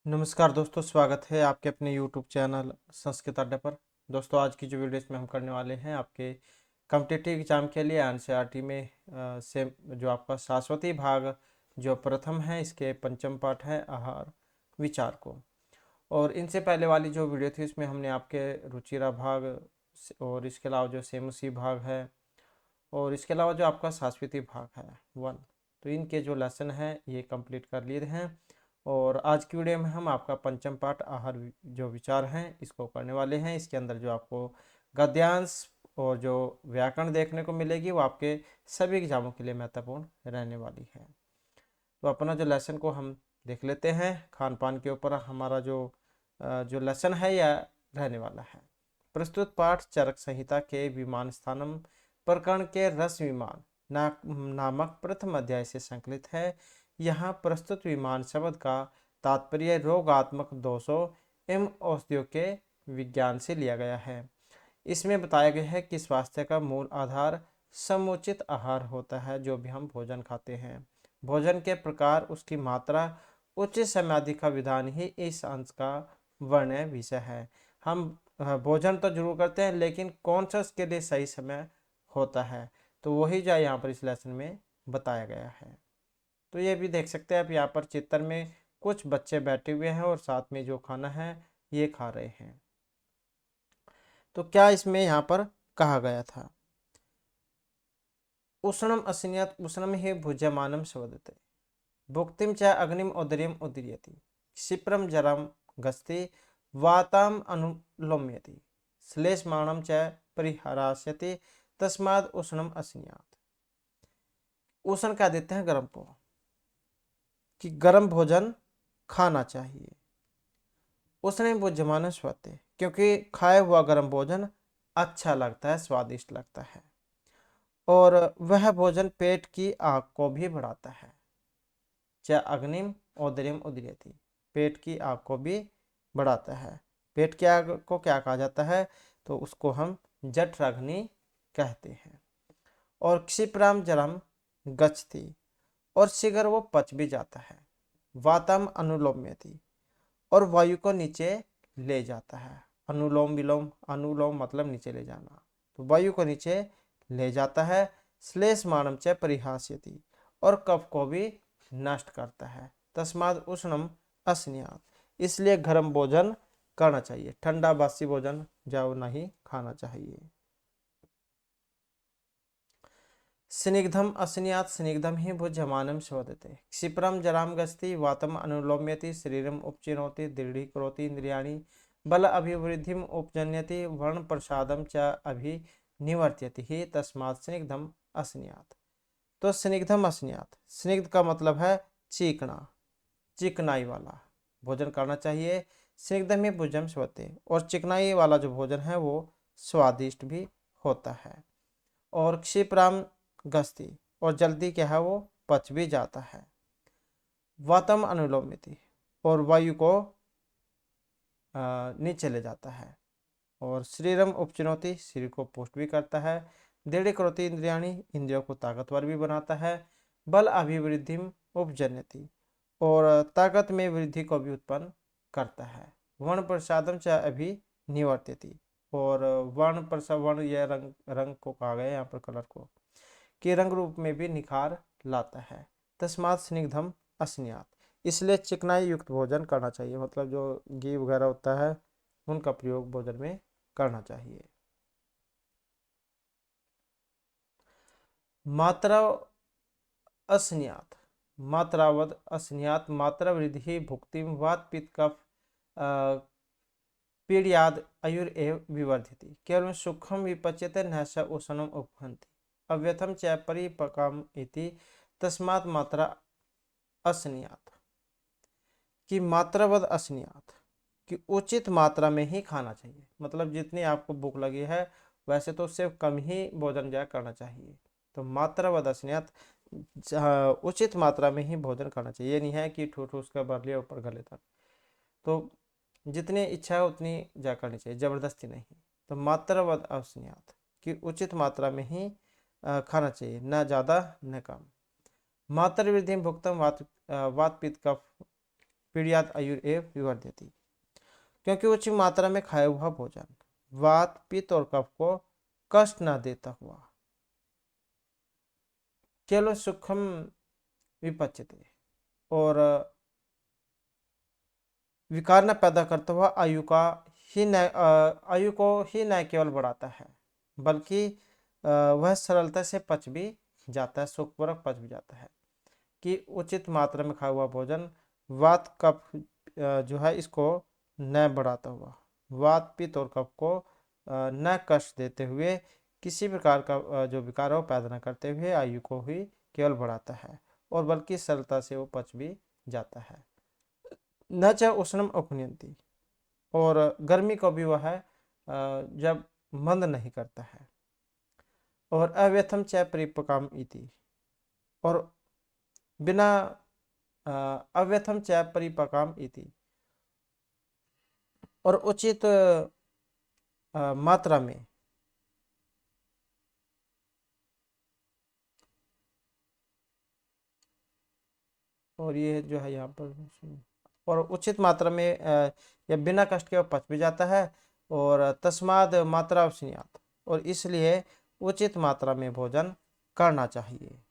नमस्कार दोस्तों, स्वागत है आपके अपने YouTube चैनल संस्कृत अड्डे पर। दोस्तों, आज की जो वीडियो इसमें हम करने वाले हैं आपके कॉम्पिटिटिव एग्जाम के लिए एनसीईआरटी में से जो आपका शाश्वती भाग जो प्रथम है, इसके पंचम पाठ है आहार विचार को। और इनसे पहले वाली जो वीडियो थी उसमें हमने आपके रुचिरा भाग और इसके अलावा जो सेमुसी भाग है और इसके अलावा जो आपका शाश्वती भाग है 1, तो इनके जो लेसन हैं ये कंप्लीट कर लिए हैं। और आज की वीडियो में हम आपका पंचम पाठ आहार जो विचार हैं इसको करने वाले हैं। इसके अंदर जो आपको गद्यांश और जो व्याकरण देखने को मिलेगी वो आपके सभी एग्जामों के लिए महत्वपूर्ण रहने वाली है। तो अपना जो लेसन को हम देख लेते हैं। खान पान के ऊपर हमारा जो लेसन है यह रहने वाला है। प्रस्तुत पाठ चरक संहिता के विमान स्थानम प्रकरण के रस विमान नामक प्रथम अध्याय से संकलित है। यहाँ प्रस्तुत विमान शब्द का तात्पर्य रोगात्मक दोषों एवं औषधियों के विज्ञान से लिया गया है। इसमें बताया गया है कि स्वास्थ्य का मूल आधार समुचित आहार होता है। जो भी हम भोजन खाते हैं, भोजन के प्रकार, उसकी मात्रा, उचित समाधि का विधान ही इस अंश का वर्ण्य विषय है। हम भोजन तो जरूर करते हैं, लेकिन कौन सा उसके लिए सही समय होता है, तो वही जो यहाँ पर इस लेसन में बताया गया है। तो ये भी देख सकते हैं आप यहाँ पर चित्र में कुछ बच्चे बैठे हुए हैं और साथ में जो खाना है ये खा रहे हैं। तो क्या इसमें यहाँ पर कहा गया था? उष्णम असनियत उष्णम ही भुज्यमानम शवदते भुक्तिम च अग्निम उदरीम उदीर्यति क्षिप्रम जरम गस्ति वाताम अनुलोम्यति श्लेषमाणम च परिहरास्यति तस्माद उष्णम असनियात। उष्ण क्या देते हैं? गर्म को, कि गर्म भोजन खाना चाहिए। उसने भुज्यमान स्वते, क्योंकि खाया हुआ गर्म भोजन अच्छा लगता है, स्वादिष्ट लगता है और वह भोजन पेट की आग को भी बढ़ाता है। च अग्निम औदर्यम उदीर्यति, पेट की आग को भी बढ़ाता है। पेट की आग को क्या कहा जाता है? तो उसको हम जठराग्नि कहते हैं। और क्षिप्राम जरम गच्छति, और शीघ्र वो पच भी जाता है। वातम अनुलोम्यति, और वायु को नीचे ले जाता है। अनुलोम विलोम, अनुलोम मतलब नीचे ले जाना, तो वायु को नीचे ले जाता है। श्लेषमाणम च परिहास्यति, और कफ को भी नष्ट करता है। तस्माद उष्णम असनियात, इसलिए गर्म भोजन करना चाहिए, ठंडा बासी भोजन जाओ नहीं खाना चाहिए। स्निग्धम असनियात स्निग्धम ही भुज्यमानम शोधते क्षिप्रम जराम गस्ति वातम अनुलोम्यति शरीरम उपचिनोति दृढ़ीकरोति इंद्रियाणि बल अभिवृद्धिम उपजन्यति वर्ण प्रसादम च अभिनिवर्त्यति ही तस्मात् स्निग्धम असनियात। तो स्निग्धम असनियात, स्निग्ध का मतलब है चीकना, चिकनाई वाला भोजन करना चाहिए। स्निग्धम ही भुजम स्वते, और चिकनाई वाला जो भोजन है वो स्वादिष्ट भी होता है। और क्षिप्राम गस्ती, और जल्दी क्या है वो पच भी जाता है। वातम अनुलोमिति, और वायु को नीचे ले जाता है। और शरीरम उपचुनौती, शरीर को पुष्ट भी करता है। दृढ़ करोति इंद्रियाणी, इंद्रियों को ताकतवर भी बनाता है। बल अभिवृद्धि उपजन्यति, और ताकत में वृद्धि को भी उत्पन्न करता है। वर्ण प्रसादम च अभिनिवर्त्यति, और वर्ण प्रसाद, वर्ण यह रंग को कहा गया यहाँ पर, कलर को, कि रंग रूप में भी निखार लाता है। तस्मात् स्निग्धम असनियात, इसलिए चिकनाई युक्त भोजन करना चाहिए, मतलब जो घी वगैरह होता है उनका प्रयोग भोजन में करना चाहिए। मात्रा असनियात, मात्रावद असनियात मात्रा वृद्धि भुक्ति वात पित्त कफ पीड़याद आयुर एव विवर्धिति केवल सुखम विपच्यते न स उष्णम उपहन्ति अव्यथम च परिपकम इति तस्मात् मात्रा असनियात, कि मात्रावद असनियात, कि उचित मात्रा में ही खाना चाहिए। मतलब जितनी आपको भूख लगी है वैसे तो उससे कम ही भोजन जाया करना चाहिए। तो मात्रावद असनियात, उचित मात्रा में ही भोजन करना चाहिए। ये नहीं है कि ठूठ उसका भर लिया ऊपर गले तक। तो जितनी इच्छा है उतनी जा करनी चाहिए, जबरदस्ती नहीं। तो मात्रावद असनियात, कि उचित मात्रा में ही खाना चाहिए, न ज़्यादा न कम। मात्र वृद्धि भुक्तम वात पित्त कफ पीड़ियात आयुर एव विवर्धयति। क्योंकि उच्च मात्रा में खाया हुआ भोजन वात पित्त और कफ को कष्ट न देता हुआ केवल सूक्ष्म विपच्यते और विकार न पैदा करता हुआ आयु को ही न केवल बढ़ाता है बल्कि वह सरलता से पच भी जाता है, सुखपूर्वक पच भी जाता है। कि उचित मात्रा में खाया हुआ भोजन वात कफ जो है इसको न बढ़ाता हुआ, वात पित्त और कफ को न कष्ट देते हुए, किसी प्रकार का जो विकार हो पैदा न करते हुए आयु को ही केवल बढ़ाता है और बल्कि सरलता से वो पच भी जाता है। न च उष्णम उपनियंती, और गर्मी को भी वह जब मंद नहीं करता है। और अव्यथम च परिपकाम इति, और बिना अव्यथम च परिपकाम इति, और उचित मात्रा में और ये जो है यहाँ पर और उचित मात्रा में या बिना कष्ट के पच भी जाता है। और तस्माद मात्रा अवसनियात, और इसलिए उचित मात्रा में भोजन करना चाहिए।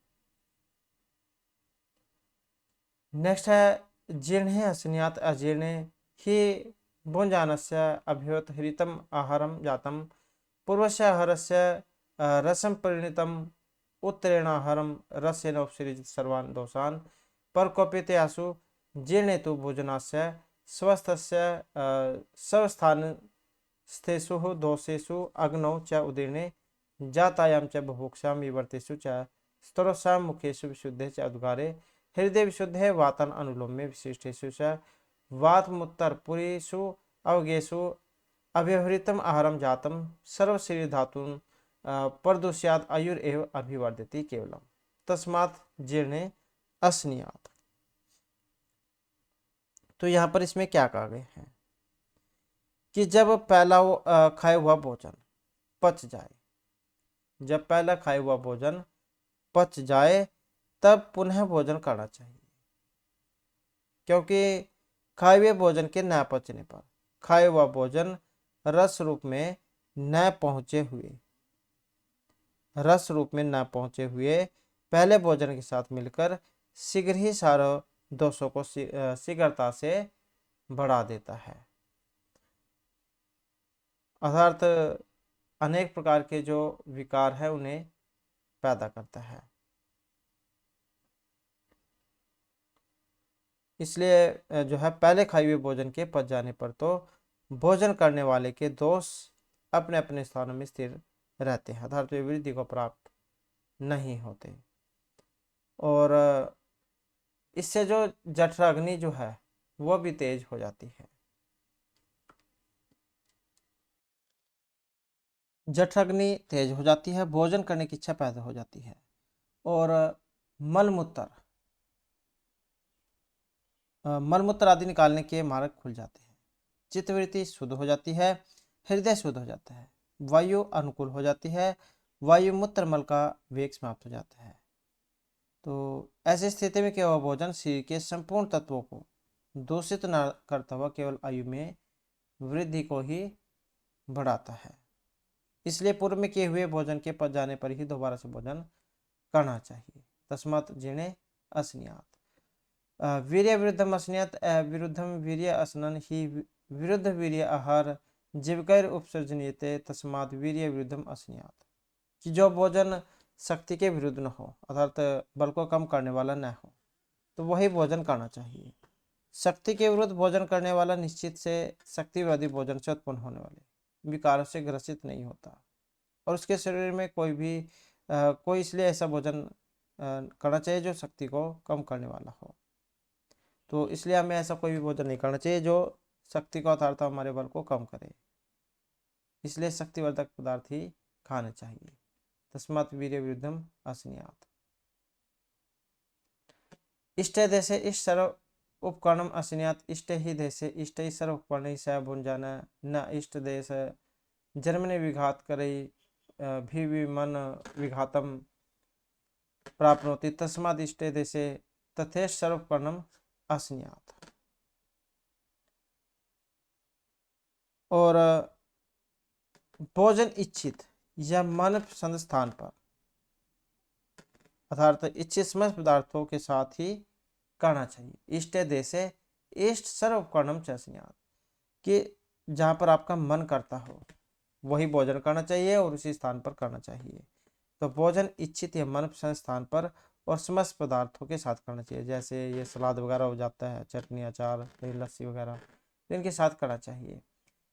नेक्स्ट है जीर्णे असनियात अजीर्णे ही भुञ्जानस्य अभ्युत्थितम् आहारं जातं पूर्वस्य आहारस्य रसं परिणितम् उत्तरेण आहारं रसेन उपसृज्य सर्वान् दोषान् परकोप्यते आसु जीर्णे तु भोजनस्य स्वस्थस्य स्वस्थानस्थेषु दोषेषु अग्नौ च उदीर्णे जातायां च बुभुक्षां विवर्तेषु च स्तरोषां मुखेषु विशुद्धे च उद्गारे हृदय विशुद्धे वातन अनुलोम्य विशिष्टेषु च वातमुत्तरपुरीषु अवगेषु अव्यवहृतम आहारम जातम सर्वशरीर धातुन प्रदूष्यात आयुर एव अभिवर्धति केवलम तस्मात् जीर्णे असनियात। तो यहाँ पर इसमें क्या कहा गया है कि जब पहला खाया हुआ भोजन पच जाए, जब पहला खाया हुआ भोजन पच जाए तब पुनः भोजन करना चाहिए। क्योंकि खाए हुए भोजन के न पचने पर खाया हुआ भोजन रस रूप में न पहुंचे हुए पहले भोजन के साथ मिलकर शीघ्र ही सारे दोषों को शीघ्रता से बढ़ा देता है, अर्थात अनेक प्रकार के जो विकार है उन्हें पैदा करता है। इसलिए जो है पहले खाए हुए भोजन के पच जाने पर तो भोजन करने वाले के दोष अपने अपने स्थानों में स्थिर रहते हैं, अर्थात वे वृद्धि को प्राप्त नहीं होते। और इससे जो जठराग्नि जो है वह भी तेज हो जाती है। जठराग्नि तेज हो जाती है, भोजन करने की इच्छा पैदा हो जाती है और मलमूत्र आदि निकालने के मार्ग खुल जाते हैं, चित्तवृत्ति शुद्ध हो जाती है, हृदय शुद्ध हो जाता है, वायु अनुकूल हो जाती है, वायु मूत्र मल का वेग समाप्त हो जाता है। तो ऐसी स्थिति में क्या हुआ भोजन शरीर के संपूर्ण तत्वों को दूषित न करता हुआ केवल आयु में वृद्धि को ही बढ़ाता है। इसलिए पूर्व में किए हुए भोजन के पच जाने पर ही दोबारा से भोजन करना चाहिए। तस्मात् जीर्णे असनियात। वीर्य विरुद्धम असनियात विरुद्धम वीर्य असनन ही विरुद्ध वीर्य आहार जीवकर उपसर्जनीयते तस्मात् वीर्य विरुद्धम असनियात। कि जो भोजन शक्ति के विरुद्ध न हो, अर्थात बल को कम करने वाला न हो, तो वही भोजन करना चाहिए। शक्ति के विरुद्ध भोजन करने वाला निश्चित से शक्तिवादी भोजन से उत्पन्न होने वाले विकारों से ग्रसित नहीं होता और उसके शरीर में कोई इसलिए ऐसा भोजन करना चाहिए जो शक्ति को कम करने वाला हो। तो इसलिए हमें ऐसा कोई भी भोजन नहीं करना चाहिए जो शक्ति को अर्थात हमारे बल को कम करे, इसलिए शक्तिवर्धक पदार्थ ही खाने चाहिए। तस्मात् वीर्य विरुद्धम असनियात। इष्ट देशे इष्ट सर्व उपकरणम असनियात। इष्ट ही देशे इष्ट ही सर्व उपकरण स भुंजान न इष्ट देश जन्मने विघात करई भी मन विघातम प्राप्नोति तस्मात् इष्टे देशे तथेष सर्व उपकरणम असनियात। और भोजन इच्छित या मनपसंद स्थान पर अर्थात इच्छित समस्त पदार्थों के साथ ही करना चाहिए। इष्टे देशे इष्ट सर्व उपकरणम च स्यात्, कि जहाँ पर आपका मन करता हो वही भोजन करना चाहिए और उसी स्थान पर करना चाहिए। तो भोजन इच्छित या मनपसंद स्थान पर और समस्त पदार्थों के साथ करना चाहिए। जैसे ये सलाद वगैरह हो जाता है, चटनी अचार दही लस्सी वगैरह, इनके साथ करना चाहिए।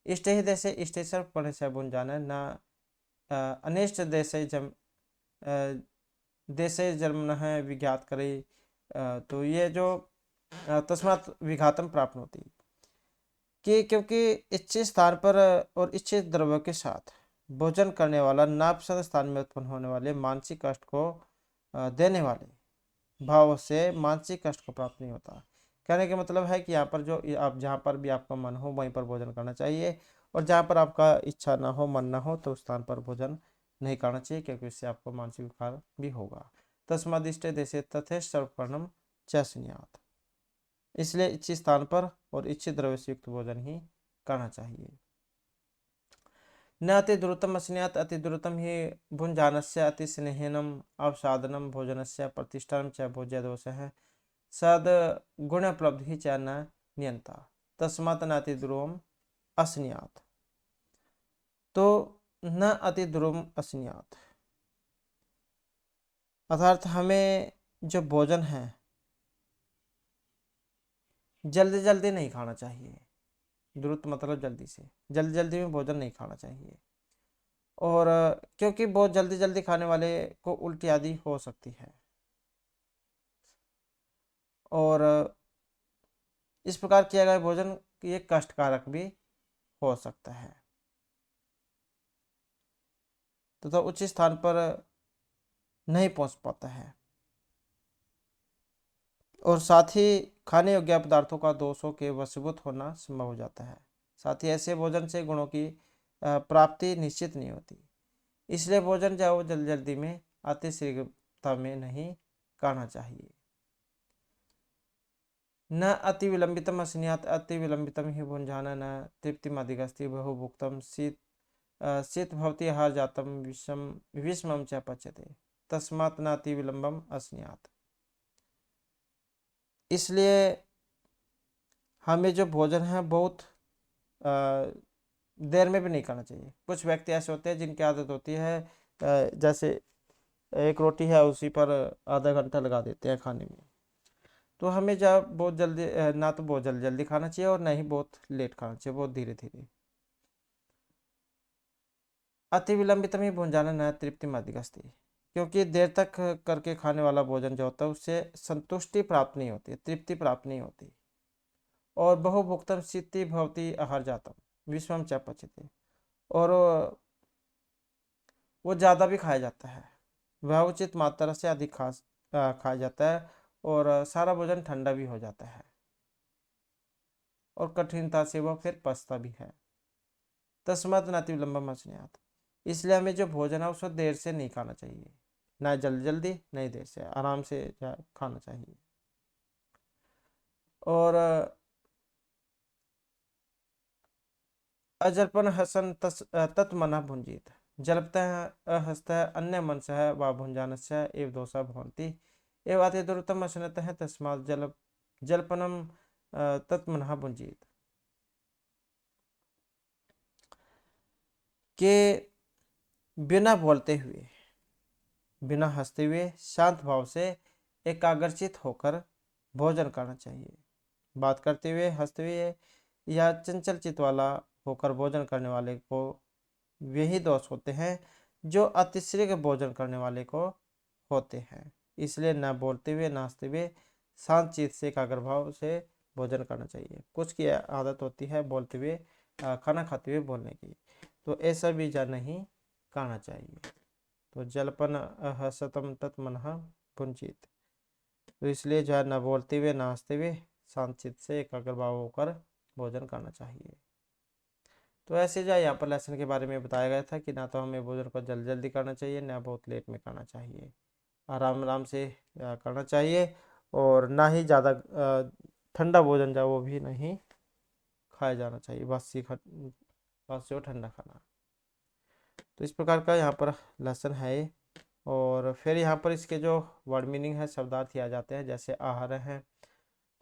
इष्ट ही देशे इष्ट सर्व पढ़ने से बुन जाना न अनिष्ट देशे जम देशे जन्म है विज्ञात करे। तो ये जो तस्मात् विघातम प्राप्त होती, कि क्योंकि इच्छित स्थान पर और इच्छित द्रव्यों के साथ भोजन करने वाला नापसंद स्थान में उत्पन्न होने वाले मानसिक कष्ट को देने वाले भाव से मानसिक कष्ट को प्राप्त नहीं होता। कहने का मतलब है कि यहाँ पर जो आप जहाँ पर भी आपका मन हो वहीं पर भोजन करना चाहिए, और जहाँ पर आपका इच्छा ना हो, मन ना हो, तो उस स्थान पर भोजन नहीं करना चाहिए, क्योंकि इससे आपको मानसिक विकार भी होगा। तस्मादिष्टे देशे तथेष सर्वकर्णम च स्यात्, इसलिए इच्छित स्थान पर और इच्छित द्रव्य से युक्त भोजन ही करना चाहिए। न अति द्रुतम स्यात्, अति द्रुतम ही भुंजानस्य अति स्नेहनम अवसादनम भोजनस्य प्रतिष्ठान च भोज्य दोष है सद गुण उपलब्ध ही च न नियंता तस्मात् न अति ध्रुवम अस्यात्। तो न अति ध्रुवम अस्यात् अर्थात हमें जो भोजन है जल्दी जल्दी नहीं खाना चाहिए। द्रुत मतलब जल्दी से, जल्दी जल्दी में भोजन नहीं खाना चाहिए। और क्योंकि बहुत जल्दी जल्दी खाने वाले को उल्टी आदि हो सकती है, और इस प्रकार किया गया भोजन ये कष्टकारक भी हो सकता है, तथा तो उच्च स्थान पर नहीं पहुंच पाता है, और साथ ही खाने योग्य पदार्थों का दोषों के वशीभूत होना संभव हो जाता है। साथ ही ऐसे भोजन से गुणों की प्राप्ति निश्चित नहीं होती। इसलिए भोजन चाहे वो जल्दी जल्दी में अति शीघ्रता में नहीं करना चाहिए। न अति विलंबितम अस्यात्, अति विलंबितम ही भुंजाना न तृप्तिमधिगस्ति बहुभुक्तम शीत शीत भवति आहार जातम विषम विषमम च पच्यते तस्मात् न अति विलंबम अस्यात्। इसलिए हमें जो भोजन है बहुत देर में भी नहीं करना चाहिए। कुछ व्यक्ति ऐसे होते हैं जिनकी आदत होती है जैसे एक रोटी है उसी पर आधा घंटा लगा देते हैं खाने में। तो हमें जब बहुत जल्दी ना तो बहुत जल्दी जल्दी खाना चाहिए और ना ही बहुत लेट खाना चाहिए, बहुत धीरे धीरे। अति विलंबित में भोजन न तृप्ति मधिगस्ति, क्योंकि देर तक करके खाने वाला भोजन जो होता है उससे संतुष्टि प्राप्त नहीं होती, तृप्ति प्राप्त नहीं होती। और बहुभुक्तम शीति भवती आहार जातम विश्वम च पचते, और वो ज़्यादा भी खाया जाता है, वह उचित मात्रा से अधिक खाया जाता है, और सारा भोजन ठंडा भी हो जाता है, और कठिनता से वह फिर पचता भी है। तस्मात् नाति विलंबम अस्यात्, इसलिए हमें जो भोजन है उसको देर से नहीं खाना चाहिए, ना जल्दी जल्दी नहीं देर से, आराम से खाना चाहिए। और अजल्पन हसन तत्मनः भुंजीत जल्पतः हस्तः अन्य मनसः वा भुंजानस्य एव दोषा भवन्ति एव अतिद्रुतम अशनतः तस्मात् जल्पनम तत्मनः भुंजीत, के बिना बोलते हुए, बिना हंसते हुए, शांत भाव से एकाग्रचित होकर भोजन करना चाहिए। बात करते हुए, हंसते हुए या चंचल चित वाला होकर भोजन करने वाले को वही दोष होते हैं जो अतिशीघ्र भोजन करने वाले को होते हैं। इसलिए न बोलते हुए, न हंसते हुए, शांत चित से एकाग्र भाव से भोजन करना चाहिए। कुछ की आदत होती है बोलते हुए, खाना खाते हुए बोलने की, तो ऐसा भी नहीं करना चाहिए। तो जलपन हसतम तत्मन पुंचित, तो इसलिए जो है न बोलते हुए, न हंसते हुए, शांत चित से एकाग्र भाव होकर भोजन करना चाहिए। तो ऐसे जो यहाँ पर लेसन के बारे में बताया गया था कि ना तो हमें भोजन को जल्दी जल्दी करना चाहिए, ना बहुत लेट में करना चाहिए, आराम आराम से करना चाहिए, और ना ही ज़्यादा ठंडा भोजन जो वो भी नहीं खाया जाना चाहिए, बासी खांसी और ठंडा खाना। तो इस प्रकार का यहाँ पर लेसन है ये। और फिर यहाँ पर इसके जो वर्ड मीनिंग है, शब्दार्थ आ जाते हैं, जैसे आहार है।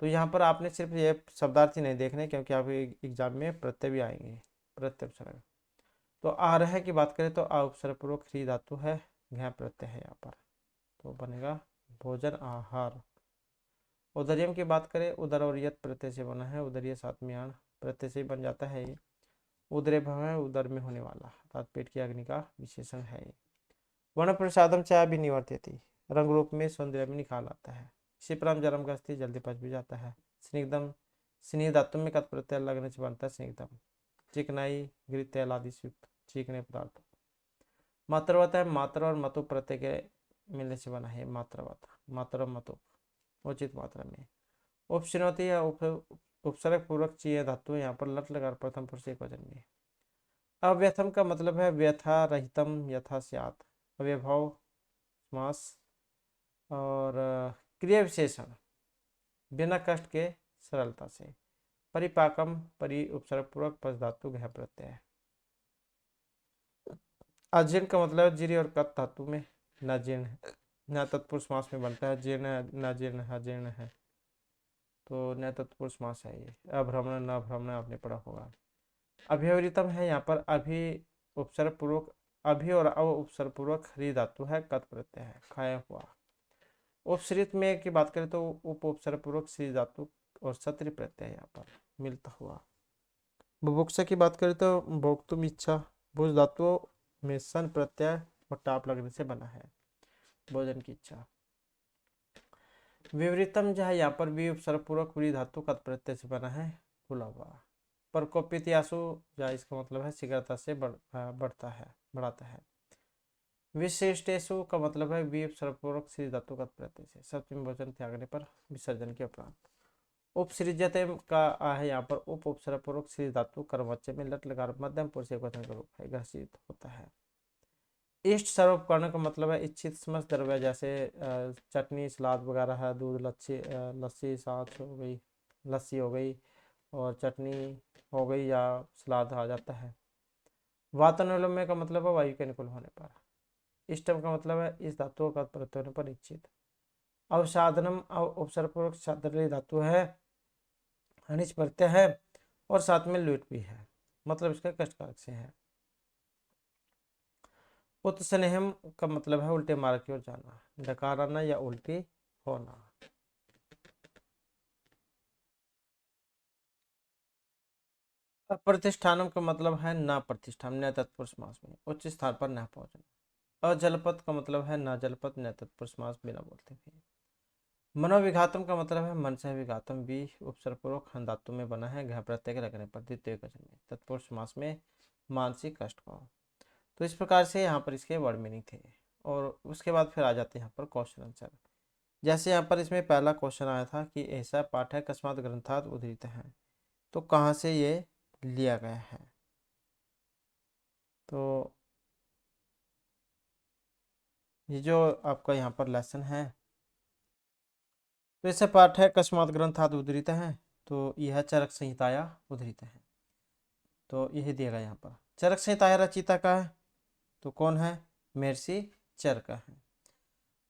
तो यहाँ पर आपने सिर्फ ये शब्दार्थ ही नहीं देखने, क्योंकि आप एग्जाम में प्रत्यय भी आएंगे, प्रत्यय उपसर्ग। तो आहार की बात करें तो आ उपसर्ग पूर्वक ह्री धातु है, घ प्रत्यय है यहाँ पर, तो बनेगा भोजन आहार। उदरियम की बात करें, उदर और यत प्रत्यय से बना है, उदरिय साथ में आण प्रत्यय से बन जाता है ये। उदरे भव है, उदर में होने वाला, अर्थात पेट की अग्नि का विशेषण है ये। वर्ण प्रसादम चाय भी निवर्त्यति, रंग रूप में सौंदर्य में निकाल आता है। शिप्राम जरम गस्ती, जल्दी पच भी जाता है। स्निग्धम, स्निग्ध धातु में कत प्रत्यय लगने से बनता है स्निग्धम। चिकनाई, गृह तेल आदि से युक्त चिकने पदार्थ। मात्रवत है, मात्र और मतु प्रत्यय के मिलने से बना है मात्रवत, मात्र मतु उचित मात्रा में। उपश्रवती या उपसर्ग पूर्वक चीय धातु, यहाँ पर लट लगा प्रथम पुरुष एक वचन में। अव्यथम का मतलब है व्यथा रहितम यथा स्यात्, अव्यभाव समास। और क्रिया विशेषण बिना कष्ट के सरलता से। परिपाकम, परि उपसर्ग पूर्वक पश धातु घ प्रत्यय। अजीर्ण का मतलब जीर्ण और कत धातु में न जीर्ण है, न तत्पुरुष समास में बनता है। जीर्ण न जीर्ण है, जीर्ण है, तो न तत्पुरुष समास है ये। अभ्रमण न भ्रमण आपने पढ़ा होगा। अभिवृतम है, यहाँ पर अभि उपसर्ग पूर्वक, अभि और अव उपसर्ग पूर्वक हरि धातु है, कत प्रत्यय है, खाया हुआ। उपसृत में की बात करें तो उप उपसर्ग पूर्वक श्री धातु और सत्र प्रत्यय यहाँ पर मिलता हुआ। बुभुक्षा की बात करें तो भोक्तुम इच्छा, भुज धातु में सन प्रत्यय और टाप लगने से बना है, भोजन की इच्छा। विवृतम जो है यहाँ पर भी उपसर्ग पूर्वक पूरी धातु कत प्रत्यय से बना है, खुला हुआ। प्रकोपित यासु, जहाँ इसका मतलब है शीघ्रता से बढ़ता है, बढ़ाता है। विशिष्टेशु का मतलब है वी उपसर्ग पूर्वक श्री धातु कत प्रत्यय से, सप्तमी भोजन त्यागने पर, विसर्जन के उपरांत। उपसृजते का है यहाँ पर उप उपसर्ग पूर्वक श्री धातु कर्मच्य में लट लगा मध्यम पुरुष एक वचन का रूप है, घर्षित होता है। इष्ट सर्वोपकरण का मतलब है इच्छित समस्त द्रव्य, जैसे चटनी, सलाद वगैरह है, दूध, लस्सी, लस्सी छाछ हो गई, लस्सी हो गई और चटनी हो गई या सलाद आ जाता है। वातानुलम्ब का मतलब है वायु के अनुकूल होने पर। इष्टम का मतलब है इस धातु का प्रत्यय होने पर इच्छित। अवसाधनम उपसर्गपूर्वक साधन धातु है, अनिच प्रत्यय है और साथ में लुट भी है, मतलब इसका कष्टकारक से है। उत्स्नेहम का मतलब है उल्टे मार्ग की ओर जाना, डकार आना या उल्टी होना। अप्रतिष्ठानम का मतलब है ना प्रतिष्ठान, न तत्पुरुष समास में उच्च स्थान पर न पहुंचना। अजलपत का मतलब है ना जलपत, न तत्पुरुष समास बिना बोलते भी। मनोविघातम का मतलब है मन से विघातम, भी उपसर्ग पूर्वक हन धातु में बना है, घ प्रत्यय लगने पर द्वितीय वचन में, तत्पुरुष समास में मानसिक कष्ट को। तो इस प्रकार से यहाँ पर इसके वर्ड मीनिंग थे। और उसके बाद फिर आ जाते हैं यहाँ पर क्वेश्चन आंसर। जैसे यहाँ पर इसमें पहला क्वेश्चन आया था कि ऐसा पाठ है कस्मात ग्रंथात उद्धृत है, तो कहाँ से ये लिया गया है। तो ये जो आपका यहाँ पर लेसन है, तो ऐसे पाठ है कस्मात ग्रंथात उद्धृत है, तो यह चरक संहिताया उद्धृत है, तो यही दिया गया यहाँ पर। चरक संहिताया रचिता का है, तो कौन है, महर्षि चरक है।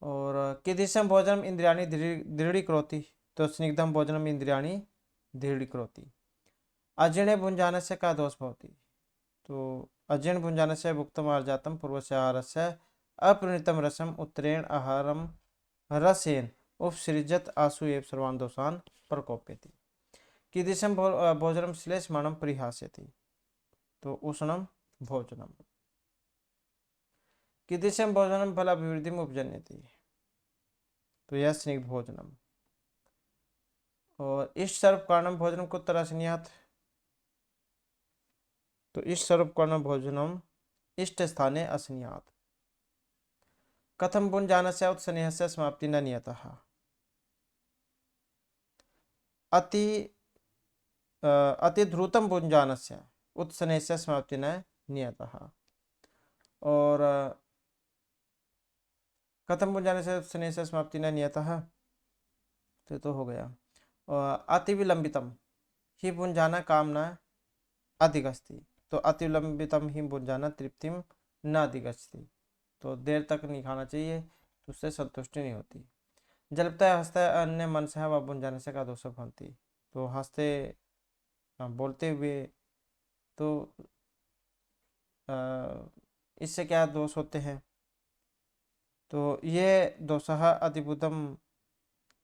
और कीदृशम भोजनम इंद्रियाणि दृढ़ीकरोति, तो स्निग्धम भोजनम इंद्रियाणि दृढ़ीकरोति। अजीर्णे भुञ्जानस्य का दोष भवति, तो अजीर्ण भुञ्जानस्य भुक्तम आर्जातम पूर्वस्य आहारस्य अपरिणितम रसम उत्तरेण आहारम रसेन उपसृजत आसु एव सर्वान् दोषान् प्रकोपयति। कीदृशम भोजनम श्लेषमाणम परिहास्यति, तो उष्णम भोजनम। कीदृशम भोजनम फलाभिवृद्धिम उपजन्यति, तो यह स्निग्ध भोजनम। और इष्ट सर्व कारणम भोजनम को तरह से नियात, तो इष्ट सर्व कारणम भोजनम इष्ट स्थाने असनियात। कथम भुञ्जानस्य उत्स्नेहस्य समाप्ति न नियतः, अति अतिद्रुतम भुञ्जानस्य उत्स्नेहस्य समाप्ति न नियतः। और कथम भुञ्जानस्य उत्स्नेहस्य समाप्ति न नियतः, तो हो गया। अति विलंबितम ही भुञ्जाना कामना अधिक अस्ति, तो अतिविलंबितम ही भुंजाना तृप्तिम न अधिगच्छति, तो देर तक नहीं खाना चाहिए तो उससे संतुष्टि नहीं होती। जल्पता हंसता अन्य मनसः व भुंजानस्य का दोष भवन्ति, तो हंसते बोलते हुए तो इससे क्या दोष होते हैं, तो ये दोषः अतिभूतम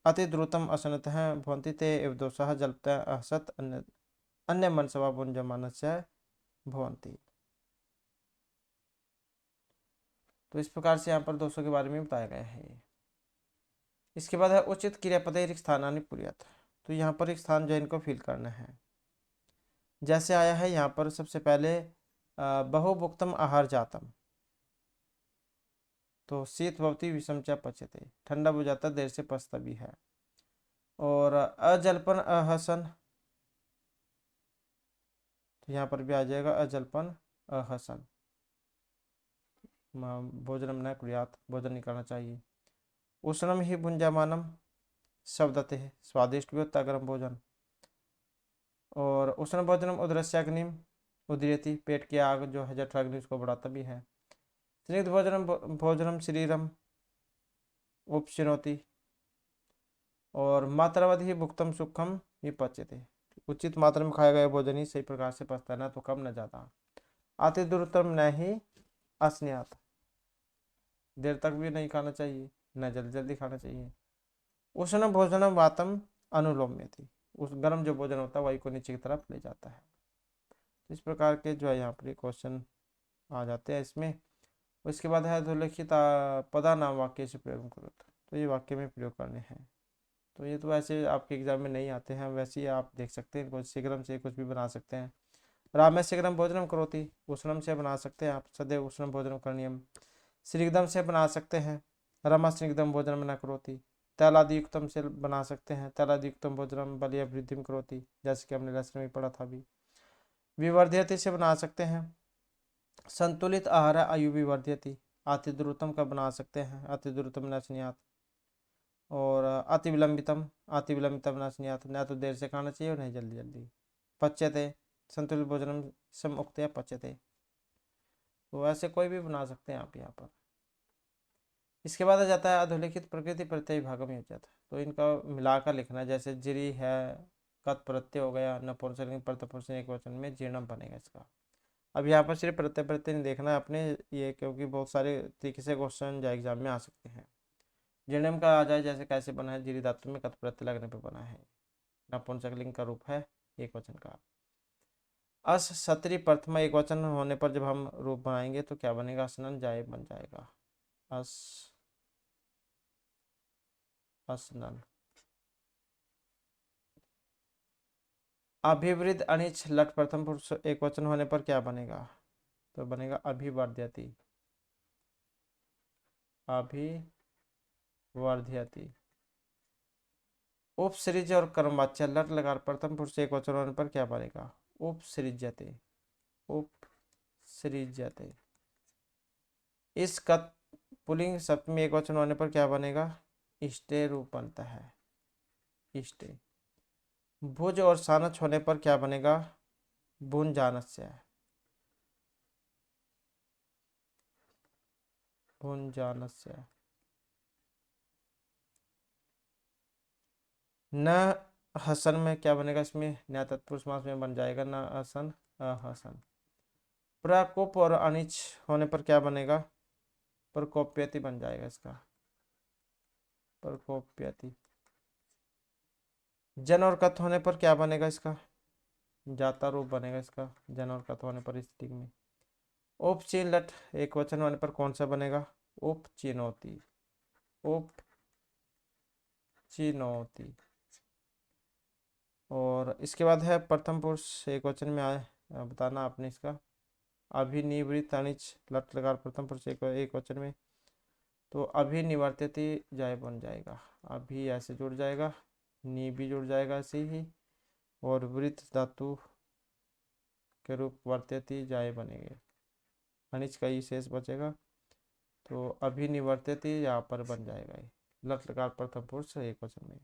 अतिद्रुतम असनतः भवन्ति ते एव दोषः जल्पता हसत अन्य मनसः व भुंजमानस्य भवन्ति। तो इस प्रकार से यहाँ पर दोषों के बारे में बताया गया है। इसके बाद है उचित क्रियापद स्थानानि पुर्यात्, तो यहाँ पर एक स्थान जो इनको फिल करना है। जैसे आया है यहाँ पर सबसे पहले बहुभुक्तम आहार जातम, तो शीत भवती विषम च पचते, ठंडा हो जाता देर से पचता भी है। और अजल्पन अहसन, तो यहाँ पर भी आ जाएगा अजल्पन अहसन, भोजनम न कुर्यात्, भोजन नहीं करना चाहिए। उष्णम ही भुंजामानम शब्दते है, स्वादिष्ट भी होता गर्म भोजन। और उष्ण भोजनम उदरस्याग्निम उदीयति, पेट की आग जो है जठराग्नि उसको बढ़ाता भी है। स्निग्ध भोजनम भोजनम शरीरम उपशिनोति, और मात्रावधि ही भुक्तम सुखम ही पचते, उचित मात्रा में खाया गया भोजन ही सही प्रकार से पचता है, ना तो कम न ज्यादा। अति दुर्तम न ही अस्न्यात, देर तक भी नहीं खाना चाहिए, न जल्दी जल्दी खाना चाहिए। उष्ण भोजनम वातम अनुलोम्यति, उस गर्म जो भोजन होता है वही को नीचे की तरफ ले जाता है। तो इस प्रकार के जो है यहाँ पर क्वेश्चन आ जाते हैं इसमें। उसके बाद है अधोलिखित पदा नाम वाक्य से प्रयोग करो, तो ये वाक्य में प्रयोग करने हैं। तो ये तो वैसे आपके एग्जाम में नहीं आते हैं, वैसे ही आप देख सकते हैं, कुछ शीघ्रम से कुछ भी बना सकते हैं। रामे शीघ्रम भोजनम करोति, उष्णम से बना सकते हैं आप, सदैव उष्णम भोजनम करणीयम। स्निग्धम से बना सकते हैं, रमा स्निग्धम भोजनम न करोति। तैलादियुक्तम से बना सकते हैं, तैलादियुक्तम भोजनम बलिया वृद्धिम करोति, जैसे कि हमने लेसन में पढ़ा था अभी। विवर्ध्यति से बना सकते हैं, संतुलित आहार आयु विवर्ध्यति। अतिद्रुतम का बना सकते हैं, अतिद्रुतम न स्नेहात। और अति विलंबितम न स्नेहात, न तो देर से खाना चाहिए और नहीं जल्दी जल्दी। पच्यते, संतुलित भोजनम सम उक्तया पच्यते, तो ऐसे कोई भी बना सकते हैं आप यहाँ पर। इसके बाद आ जाता है अधोलिखित प्रकृति प्रत्यय भागम योजित, तो इनका मिलाकर लिखना है। जैसे जिरी है, कत प्रत्यय हो गया, नपुंसकलिंग प्रथम एक वचन में जीर्णम बनेगा इसका। अब यहाँ पर सिर्फ प्रत्यय प्रत्यय नहीं देखना है अपने ये, क्योंकि बहुत सारे तरीके से क्वेश्चन जो एग्जाम में आ सकते हैं। जीर्णम का आ जाए जैसे कैसे बना है, जिरी धातु में कत प्रत्यय लगने पर बना है, नपुंसकलिंग का रूप है एक वचन का। अस सत्री प्रथमा एक वचन होने पर जब हम रूप बनाएंगे तो क्या बनेगा, असनन जाए बन जाएगा, अस असनन। अभिवृद्ध अनिच लट प्रथम पुरुष एक वचन होने पर क्या बनेगा, तो बनेगा अभिवर्ध्यति, अभिवर्ध्यति। उपसृज और कर्मवाच्य लट लगा प्रथम पुरुष एक वचन होने पर क्या बनेगा, उपसृज्यते, उपसृज्यते। इस कत पुलिंग सप्तमी एक वचन होने पर क्या बनेगा, इष्टे रूप बनता है, इष्टे। भुज और सानच होने पर क्या बनेगा, भुंजानस्य, भुंजानस्य। न हसन में क्या बनेगा, इसमें न तत्पुरुष समास में बन जाएगा, न हसन अहसन। प्रकोप और अनिच होने पर क्या बनेगा, प्रकोप्यति बन जाएगा इसका, प्रकोप्यति। जन और कथ होने पर क्या बनेगा इसका, जाता रूप बनेगा इसका, जन और कथ होने पर स्त्रीलिंग में। उपचीन लट एक वचन होने पर कौन सा बनेगा, उपचिनोति, उपचिनोति। और इसके बाद है प्रथम पुरुष एक वचन में आए, बताना आपने इसका। अभिनिवृत्त अनिच लट लगा प्रथम पुरुष एक वचन में, तो अभिनिवर्त्यति जाय बन जाएगा, अभी ऐसे जुड़ जाएगा, नी भी जुड़ जाएगा ऐसे ही, और वृत्त धातु के रूप वर्त्यति जाय बनेंगे, अनिच का ही शेष बचेगा, तो अभिनिवर्त्यति यहाँ पर बन जाएगा, लट लगा प्रथम पुरुष एक वचन में।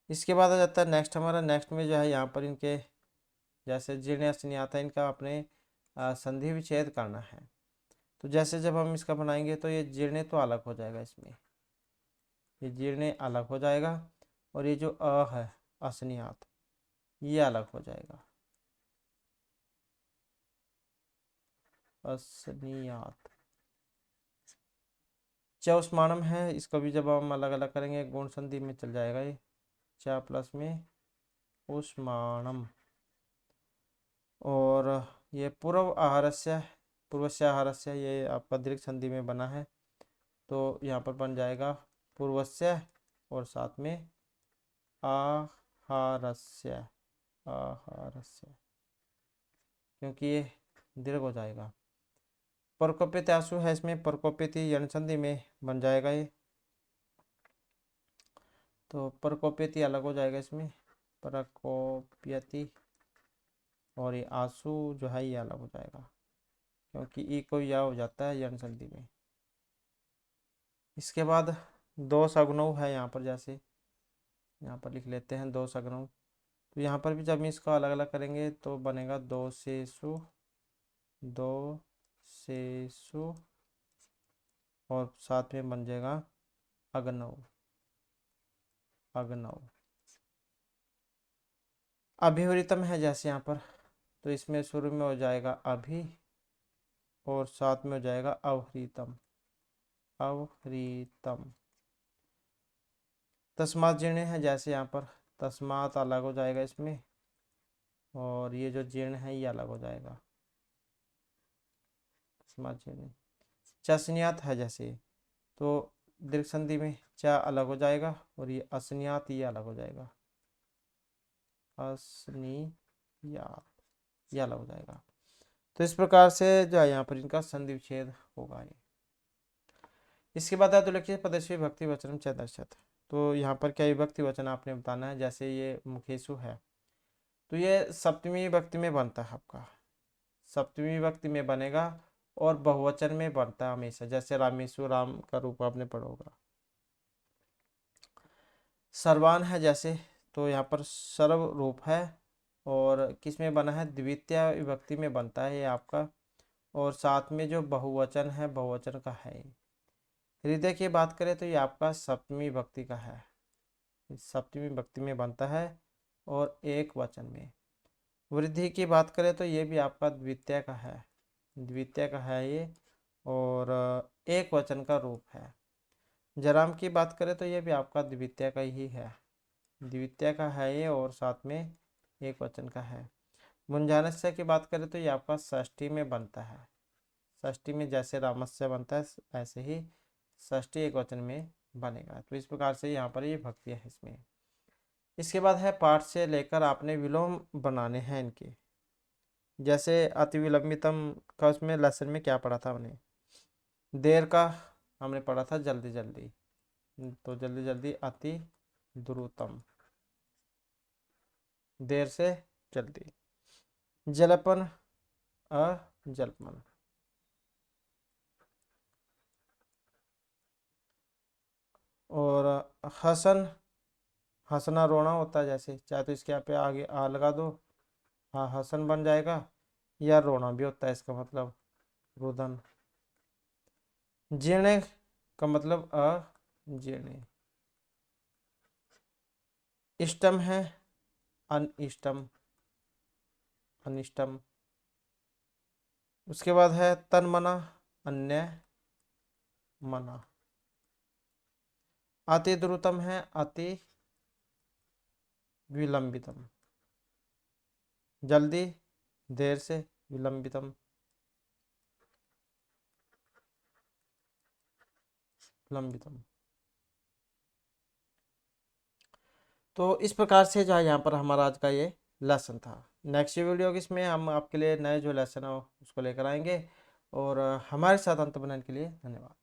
इसके बाद आ जाता है नेक्स्ट हमारा। नेक्स्ट में जो है यहाँ पर इनके जैसे जीर्ण नहीं आता है, इनका अपने संधि विच्छेद करना है। तो जैसे जब हम इसका बनाएंगे तो ये जीर्ण तो अलग हो जाएगा, इसमें ये जीर्ण अलग हो जाएगा, और ये जो है असनियात, ये अलग हो जाएगा, असनियात। च उस्मानम है, इसको भी जब हम अलग अलग करेंगे गुण संधि में चल जाएगा ये, च प्लस में उस्मानम। और ये पूर्व आहारस्य, पूर्वस्य आहारस्य, ये आपका दीर्घ संधि में बना है, तो यहाँ पर बन जाएगा पूर्वस्य और साथ में आहारस्य, आहारस्य, क्योंकि ये दीर्घ हो जाएगा। प्रकोपित आंसू है, इसमें प्रकोपित यण संधि में बन जाएगा ये, तो प्रकोपित अलग हो जाएगा इसमें, प्रकोप्यति, और ये आंसू जो है ये अलग हो जाएगा, क्योंकि ई को या हो जाता है यण संधि में। इसके बाद दो सगुणव है यहाँ पर, जैसे यहाँ पर लिख लेते हैं दो सगुणव। तो यहाँ पर भी जब इसको अलग अलग करेंगे तो बनेगा दो सेसु, दो सेसु, और साथ में बन जाएगा अगनव, अगनव। अभिवृतम है जैसे यहाँ पर, तो इसमें शुरू में हो जाएगा अभि, और साथ में हो जाएगा अवहृतम, अवहृतम। तस्मात जीर्ण है जैसे यहाँ पर, तस्मात अलग हो जाएगा इसमें, और ये जो जीर्ण है ये अलग हो जाएगा, तस्मात जीर्ण। चसनियात है जैसे, तो दीर्घ संधि में च अलग हो जाएगा, और ये असनियात ये अलग हो जाएगा, असनियात ये अलग हो जाएगा। तो इस प्रकार से जो है यहाँ पर इनका संधि विच्छेद होगा ये। इसके बाद है तो लिखिए पदस्वी विभक्ति वचनम च दर्शत। तो यहाँ पर क्या विभक्ति वचन आपने बताना है। जैसे ये मुखेशु है, तो ये सप्तमी विभक्ति में बनता है आपका, सप्तमी विभक्ति में बनेगा, और बहुवचन में बनता है हमेशा। जैसे रामेशु, राम का रूप आपने पढ़ा होगा। सर्वान है जैसे, तो यहाँ पर सर्व रूप है, और किस में बना है, द्वितीय विभक्ति में बनता है ये आपका, और साथ में जो बहुवचन है बहुवचन का है। हृदय की बात करें तो ये आपका सप्तमी विभक्ति का है, सप्तमी विभक्ति में बनता है और एक वचन में। वृद्धि की बात करें तो ये भी आपका द्वितीय का है, द्वितीय का है ये, और एक वचन का रूप है। जराम की बात करें तो ये भी आपका द्वितीय का ही है, द्वितीय का है ये, और साथ में एक वचन का है। मुंजानस्य की बात करें तो ये आपका षष्ठी में बनता है, षष्ठी में जैसे रामस्य बनता है ऐसे ही षष्ठी एक वचन में बनेगा। तो इस प्रकार से यहाँ पर ये भक्ति है इसमें। इसके बाद है पाठ से लेकर आपने विलोम बनाने हैं इनके। जैसे अति विलंबितम का उसमें लेसन में क्या पढ़ा था हमने, देर का हमने पढ़ा था जल्दी जल्दी, तो जल्दी जल्दी अति द्रुतम, देर से जल्दी। जलपन अजलपन, और हसन, हंसना रोना होता है। जैसे चाहे तो इसके यहाँ पे आगे आ लगा दो, हाँ हसन बन जाएगा, या रोना भी होता है इसका मतलब रुदन। जीर्ण का मतलब अजीर्ण। इष्टम है अनिष्टम, अनिष्टम। उसके बाद है तन मना अन्य मना। अति द्रुतम है अति विलंबितम, जल्दी देर से, विलंबितम विलंबितम। तो इस प्रकार से जो है यहाँ पर हमारा आज का ये लेसन था। नेक्स्ट वीडियो इसमें हम आपके लिए नए जो लेसन है उसको लेकर आएंगे। और हमारे साथ अंत बनाने के लिए धन्यवाद।